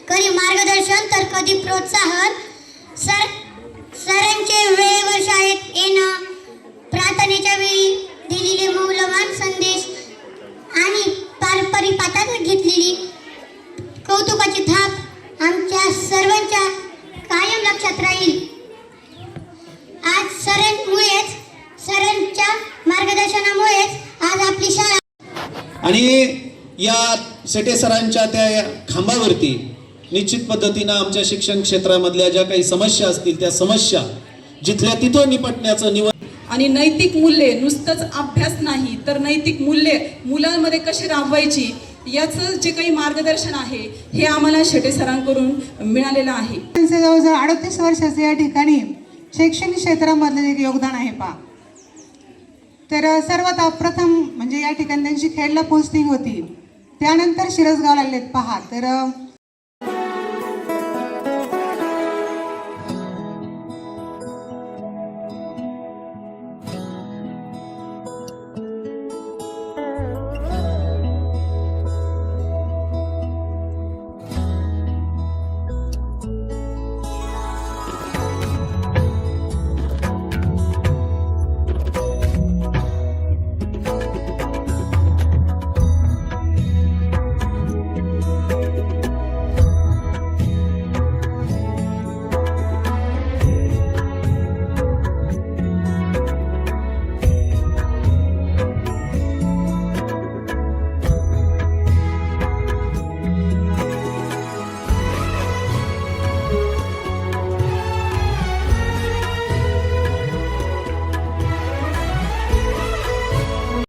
कधी मार्गदर्शन तर कधी प्रोत्साहन. सरांचे वेळेवर शाळेत येणं, प्रार्थनेच्या वेळी दिलेले मौल्यवान संदेश आणि परिपाठात घेतलेली कौतुकाची थाप आमच्या सर्वांच्या कायम लक्षात राहील. आज सरांच्या मार्गदर्शनामुळेच आज आपली शाळा आणि या शेटे सरांच्या त्या खांबावरती निश्चित पद्धतीनं आमच्या शिक्षण क्षेत्रामधल्या ज्या काही समस्या असतील त्या समस्या जिथल्या तिथं निपटण्याचं आणि नैतिक मूल्ये नुसतंच अभ्यास नाही तर नैतिक मूल्ये मुलांमध्ये कशी राबवायची याचं जे काही मार्गदर्शन आहे हे आम्हाला शेटे सरांकडून मिळालेलं आहे. जवळजवळ 38 वर्षाचे या ठिकाणी शैक्षणिक क्षेत्रामधलं एक योगदान आहे पहा. तर सर्वात प्रथम म्हणजे या ठिकाणी त्यांची खेडला पोस्टिंग होती, त्यानंतर शिरसगावला आलेत पहा. तर